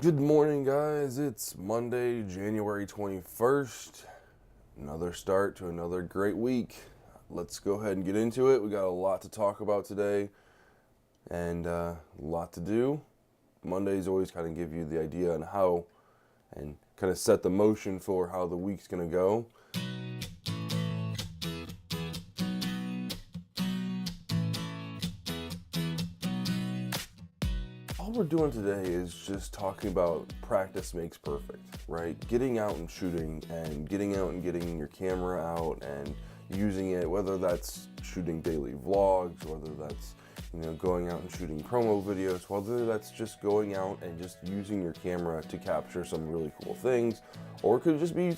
Good morning, guys. It's Monday, January 21st. Another start to another great week. Let's go ahead and get into it. We got a lot to talk about today and a lot to do. Mondays always kind of give you the idea on how and kind of set the motion for how the week's going to go. All we're doing today is just talking about practice makes perfect, right? Getting out and shooting and getting out and getting your camera out and using it, whether that's shooting daily vlogs, whether that's going out and shooting promo videos, whether that's just going out and just using your camera to capture some really cool things, or it could just be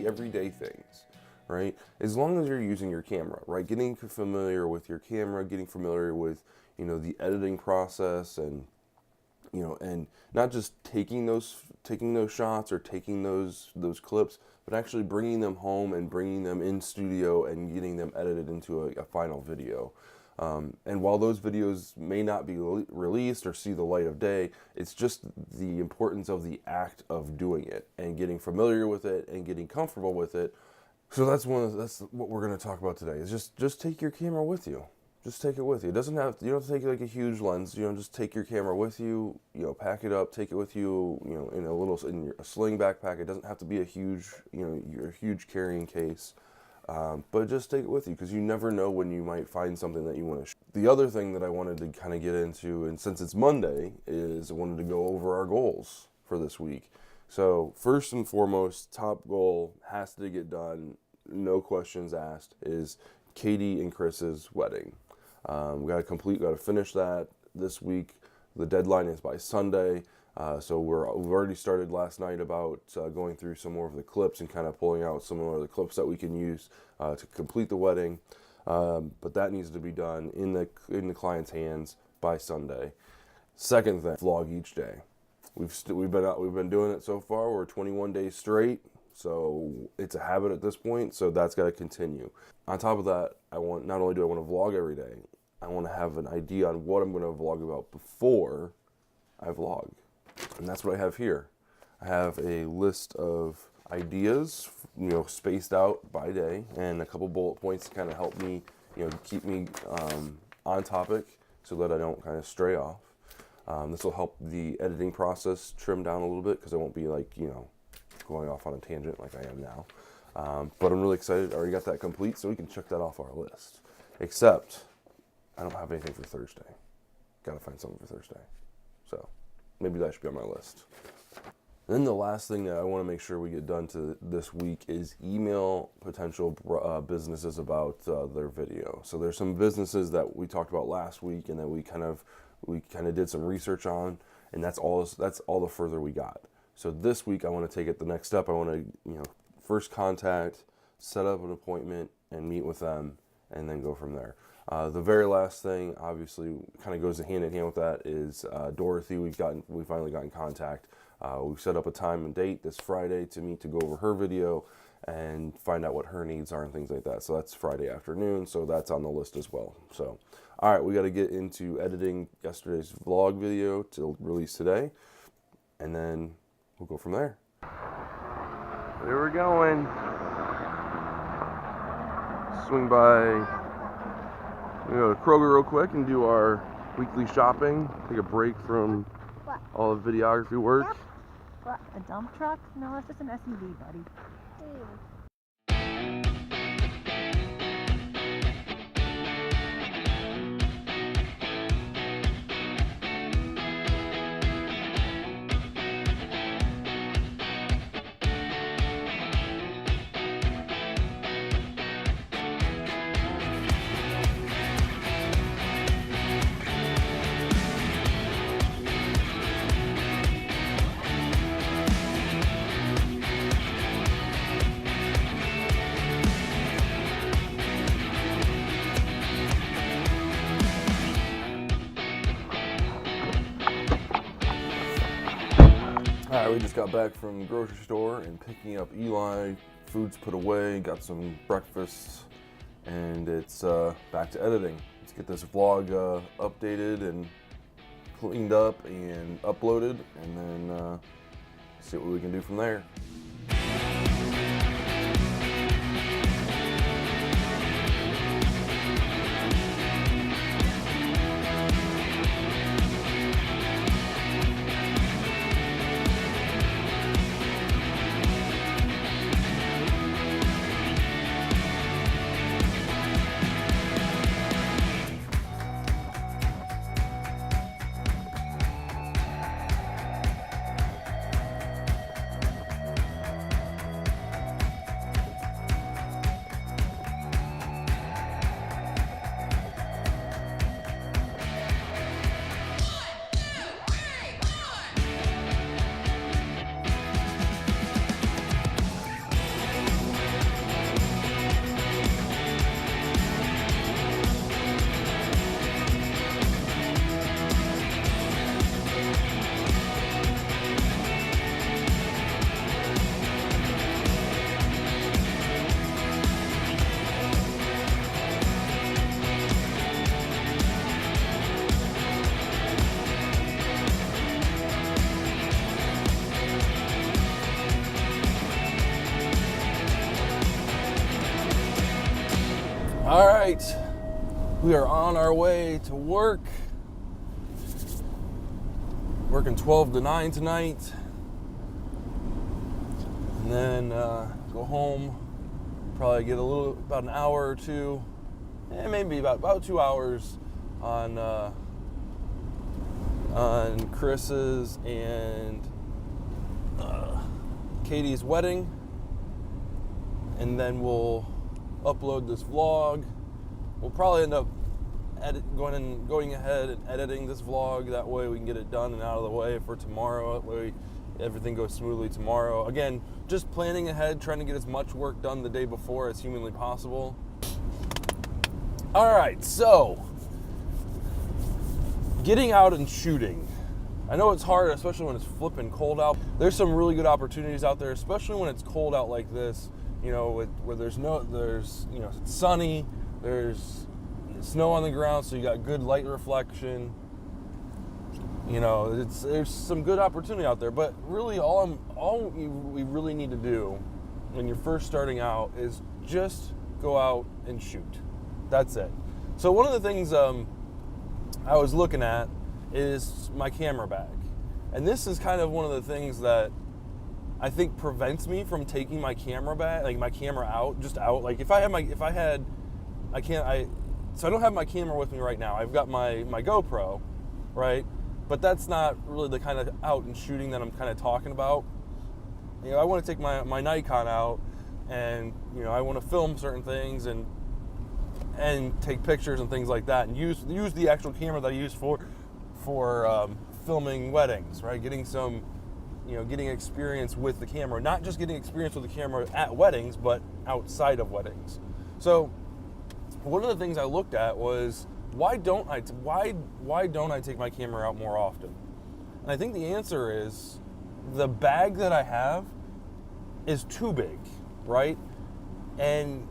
everyday things, right? As long as you're using your camera, right? Getting familiar with your camera, getting familiar with the editing process, and and not just taking those shots or taking those clips, but actually bringing them home and bringing them in studio and getting them edited into a final video. And while those videos may not be released or see the light of day, it's just the importance of the act of doing it and getting familiar with it and getting comfortable with it. So that's what we're going to talk about today. Is just take your camera with you. Just take it with you. It doesn't have you don't have to take like a huge lens. Just take your camera with you. Pack it up. Take it with you. In a sling backpack. It doesn't have to be a huge your huge carrying case. But just take it with you because you never know when you might find something that you want to shoot. The other thing that I wanted to kind of get into, and since it's Monday, is I wanted to go over our goals for this week. So first and foremost, top goal has to get done, no questions asked, is Katie and Chris's wedding. We got to finish that this week. The deadline is by Sunday. So we've already started last night about going through some more of the clips and kind of pulling out some more of the clips that we can use to complete the wedding. But that needs to be done in the client's hands by Sunday. Second thing, vlog each day. We've been doing it so far. We're 21 days straight, so it's a habit at this point. So that's got to continue. On top of that, not only do I want to vlog every day, I want to have an idea on what I'm going to vlog about before I vlog. And that's what I have here. I have a list of ideas, spaced out by day, and a couple bullet points to kind of help me, keep me on topic so that I don't kind of stray off. This will help the editing process trim down a little bit because I won't be going off on a tangent like I am now. But I'm really excited. I already got that complete, so we can check that off our list. Except I don't have anything for Thursday. Got to find something for Thursday. So maybe that should be on my list. Then the last thing that I want to make sure we get done to this week is email potential businesses about their video. So there's some businesses that we talked about last week and that we kind of did some research on, and that's all the further we got. So this week I want to take it the next step. I want to first contact, set up an appointment, and meet with them, and then go from there. The very last thing, obviously, kind of goes hand in hand with that is Dorothy. We finally got in contact. We've set up a time and date this Friday to meet to go over her video and find out what her needs are and things like that. So that's Friday afternoon. So that's on the list as well. So, all right, we got to get into editing yesterday's vlog video to release today, and then we'll go from there. There we're going. Swing by. We go to Kroger real quick and do our weekly shopping. Take a break from all the videography work. What, a dump truck? No, it's just an SUV, buddy. Alright, we just got back from the grocery store and picking up Eli. Food's put away, got some breakfast, and it's back to editing. Let's get this vlog updated and cleaned up and uploaded, and then see what we can do from there. All right, we are on our way to work. Working 12 to 9 tonight. And then go home, probably get about an hour or two, maybe about 2 hours on Chris's and Katie's wedding. And then we'll upload this vlog. We'll probably end up going ahead and editing this vlog. That way we can get it done and out of the way for tomorrow. That way everything goes smoothly tomorrow. Again, just planning ahead, trying to get as much work done the day before as humanly possible. All right, so getting out and shooting. I know it's hard, especially when it's flipping cold out. There's some really good opportunities out there, especially when it's cold out like this. You know, where there's it's sunny, there's snow on the ground, so you got good light reflection. You know, there's some good opportunity out there. But really, we really need to do when you're first starting out is just go out and shoot. That's it. So one of the things I was looking at is my camera bag, and this is kind of one of the things that I think prevents me from taking my camera bag, like my camera out. Like so I don't have my camera with me right now. I've got my GoPro, right? But that's not really the kind of out and shooting that I'm kind of talking about. You know, I want to take my Nikon out, and you know, I want to film certain things and take pictures and things like that, and use the actual camera that I use for filming weddings, right? Getting experience with the camera, not just getting experience with the camera at weddings, but outside of weddings. So one of the things I looked at was why don't I take my camera out more often? And I think the answer is the bag that I have is too big, right? And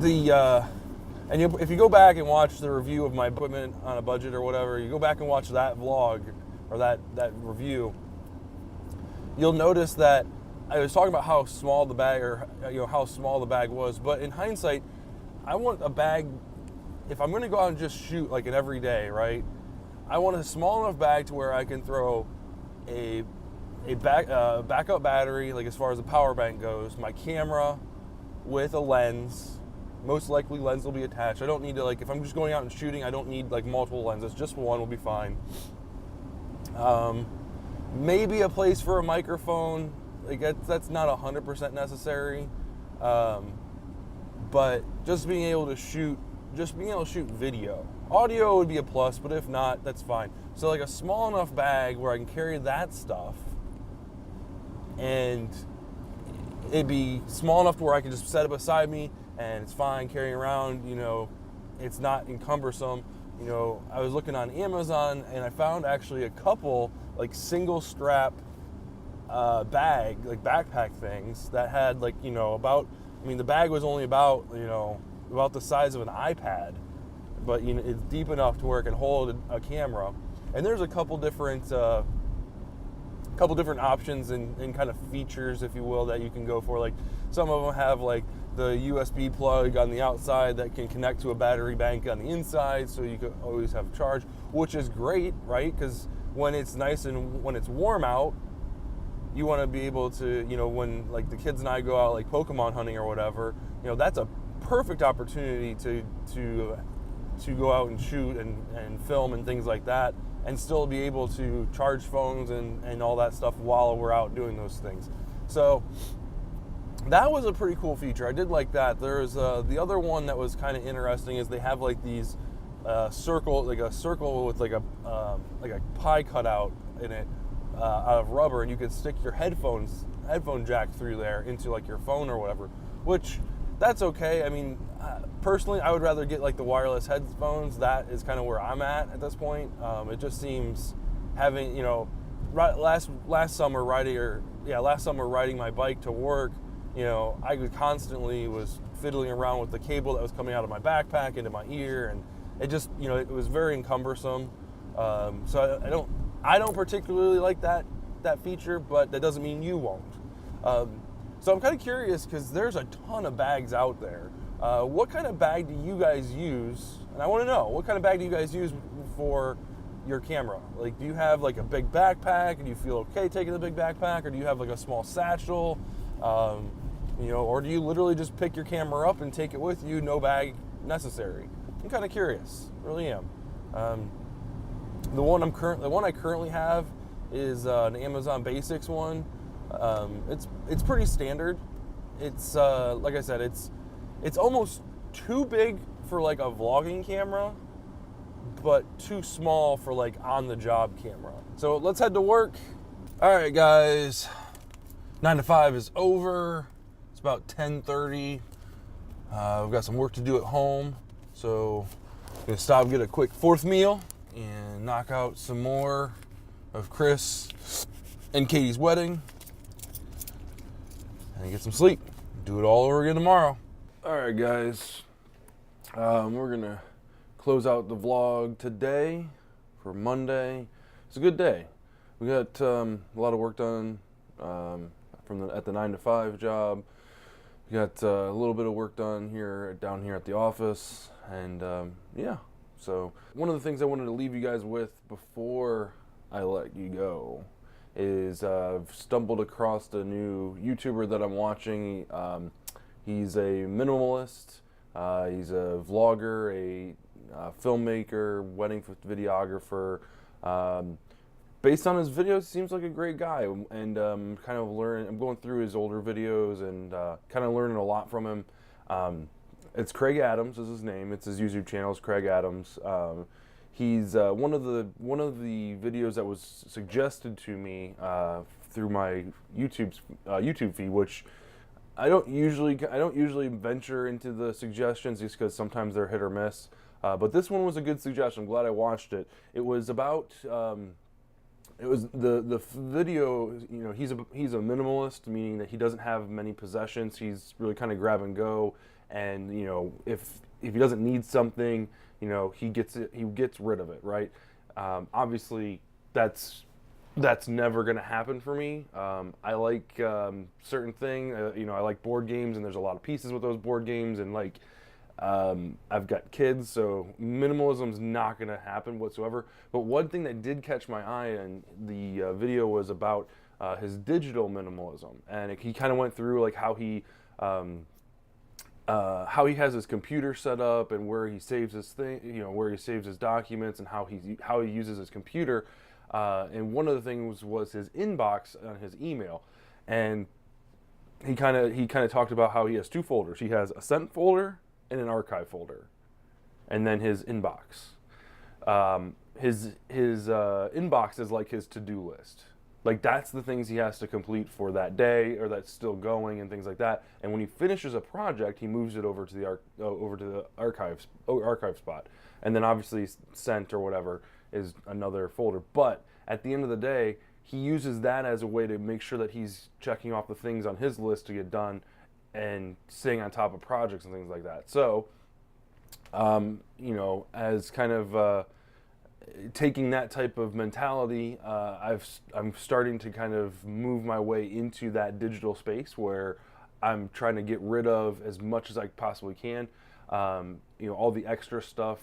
if you go back and watch the review of my equipment on a budget or whatever, you go back and watch that vlog or that review, you'll notice that I was talking about how small the bag was, but in hindsight, I want a bag, if I'm going to go out and just shoot like an everyday, right? I want a small enough bag to where I can throw a backup battery, like as far as the power bank goes, my camera with a lens. Most likely lens will be attached. I don't need to, like, if I'm just going out and shooting, I don't need like multiple lenses. Just one will be fine. Maybe a place for a microphone. Like that's not 100% necessary. But just being able to shoot video. Audio would be a plus, but if not, that's fine. So like a small enough bag where I can carry that stuff, and it'd be small enough to where I can just set it beside me and it's fine carrying around, you know, it's not encumbersome. You know, I was looking on Amazon and I found actually a couple like single strap bag, like backpack things that had like, you know, the bag was only about the size of an iPad. but you know, it's deep enough to where it can hold a camera. And there's a couple different options and kind of features, if you will, that you can go for. Like some of them have like the USB plug on the outside that can connect to a battery bank on the inside, so you can always have charge, which is great, right? Because when it's nice and when it's warm out, you want to be able to, you know, when like the kids and I go out like Pokemon hunting or whatever, you know, that's a perfect opportunity to go out and shoot and film and things like that, and still be able to charge phones and all that stuff while we're out doing those things. So that was a pretty cool feature. I did like that. There's the other one that was kind of interesting is they have like these circle with like a pie cutout in it out of rubber, and you could stick your headphone jack through there into like your phone or whatever, which that's okay. I mean, personally, I would rather get like the wireless headphones. That is kind of where I'm at this point. It just seems having, you know, last summer riding my bike to work, you know, I constantly was fiddling around with the cable that was coming out of my backpack into my ear, and it just, you know, it was very cumbersome. So I don't particularly like that feature, but that doesn't mean you won't. So I'm kind of curious because there's a ton of bags out there. What kind of bag do you guys use? And I want to know, what kind of bag do you guys use for your camera? Like, do you have like a big backpack and you feel okay taking the big backpack, or do you have like a small satchel? You know, or do you literally just pick your camera up and take it with you, no bag necessary? I'm kind of curious, really am. The one I currently have is an Amazon Basics one. It's pretty standard. It's like I said, it's almost too big for like a vlogging camera, but too small for like on the job camera. So let's head to work. All right, guys, 9 to 5 is over. It's about 10:30. We've got some work to do at home, so I'm gonna stop, get a quick fourth meal, and knock out some more of Chris and Katie's wedding, and get some sleep. Do it all over again tomorrow. All right, guys. We're gonna close out the vlog today for Monday. It's a good day. We got a lot of work done at the 9 to 5 job. We got a little bit of work done down here at the office, and yeah. So one of the things I wanted to leave you guys with before I let you go is I've stumbled across a new YouTuber that I'm watching. He's a minimalist. He's a vlogger, a filmmaker, wedding videographer. Based on his videos, seems like a great guy, and I'm going through his older videos and kind of learning a lot from him. It's Craig Adams is his name. It's his YouTube channel is Craig Adams. He's one of the videos that was suggested to me through my YouTube feed, which I don't usually venture into the suggestions just because sometimes they're hit or miss. But this one was a good suggestion. I'm glad I watched it. It was about it was the video. You know, he's a minimalist, meaning that he doesn't have many possessions. He's really kind of grab and go. And you know, if he doesn't need something, you know, he gets rid of it, right? Obviously, that's never going to happen for me. I like certain things. You know, I like board games, and there's a lot of pieces with those board games, and like I've got kids, so minimalism's not going to happen whatsoever. But one thing that did catch my eye in the video was about his digital minimalism, and he kind of went through like how he has his computer set up and where he saves his where he saves his documents, and how he uses his computer. And one of the things was his inbox on his email, and he kind of talked about how he has two folders. He has a sent folder and an archive folder, and then his inbox. His inbox is like his to-do list. Like, that's the things he has to complete for that day, or that's still going, and things like that. And when he finishes a project, he moves it over to the archive spot. And then obviously sent or whatever is another folder. But at the end of the day, he uses that as a way to make sure that he's checking off the things on his list to get done and staying on top of projects and things like that. So You know, as kind of taking that type of mentality, I'm starting to kind of move my way into that digital space where I'm trying to get rid of as much as I possibly can. You know, all the extra stuff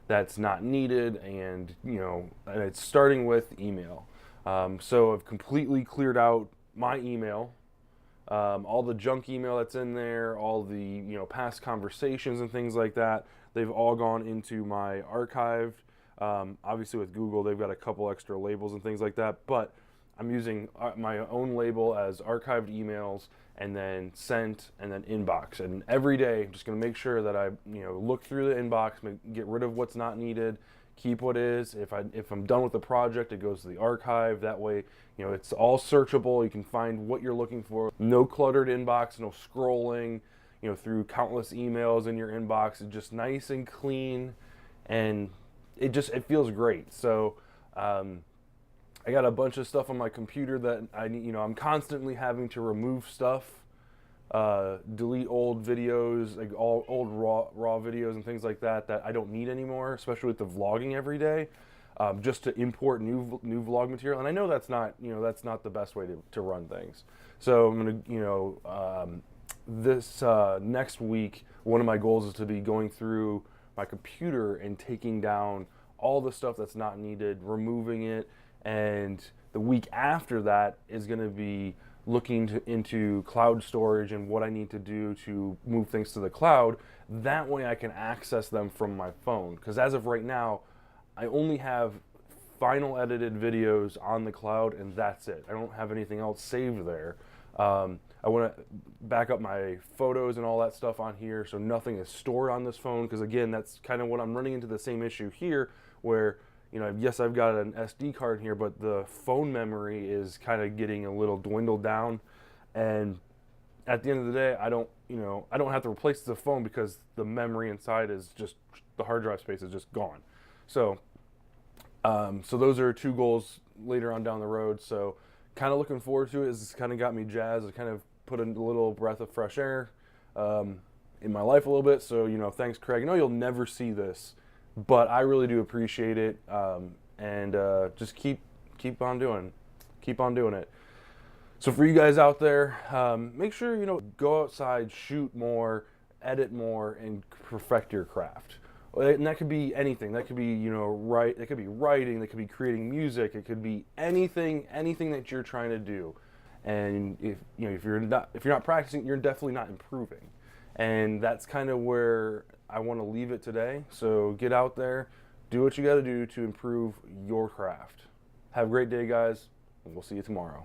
that's not needed, and and it's starting with email. So I've completely cleared out my email, all the junk email that's in there, all the past conversations and things like that. They've all gone into my archived. Obviously, with Google, they've got a couple extra labels and things like that, but I'm using my own label as archived emails, and then sent, and then inbox. And every day, I'm just going to make sure that I look through the inbox, get rid of what's not needed, keep what is. If I'm done with the project, it goes to the archive. That way, it's all searchable. You can find what you're looking for. No cluttered inbox, no scrolling, through countless emails in your inbox. It's just nice and clean, and it feels great. So I got a bunch of stuff on my computer that I'm constantly having to remove stuff, delete old videos, like all old raw videos and things like that I don't need anymore, especially with the vlogging every day, just to import new vlog material. And I know that's not the best way to run things. So I'm gonna this next week, one of my goals is to be going through my computer and taking down all the stuff that's not needed, removing it. And the week after that is going to be looking into cloud storage and what I need to do to move things to the cloud. That way I can access them from my phone. Because as of right now, I only have final edited videos on the cloud, and that's it. I don't have anything else saved there. I want to back up my photos and all that stuff on here, so nothing is stored on this phone. Because again, that's kind of what I'm running into, the same issue here, where yes, I've got an SD card here, but the phone memory is kind of getting a little dwindled down. And at the end of the day, I don't have to replace the phone because the memory inside is just, the hard drive space is just gone. So, so those are two goals later on down the road. So kind of looking forward to it. It's kind of got me jazzed. It kind of put a little breath of fresh air in my life a little bit. So, thanks, Craig. I know you'll never see this, but I really do appreciate it, and just keep on doing it. So for you guys out there, make sure go outside, shoot more, edit more, and perfect your craft. And that could be anything. That could be that could be writing. That could be creating music. It could be anything that you're trying to do. And if you're not practicing, you're definitely not improving. And that's kind of where I want to leave it today. So get out there, do what you got to do to improve your craft. Have a great day, guys, and we'll see you tomorrow.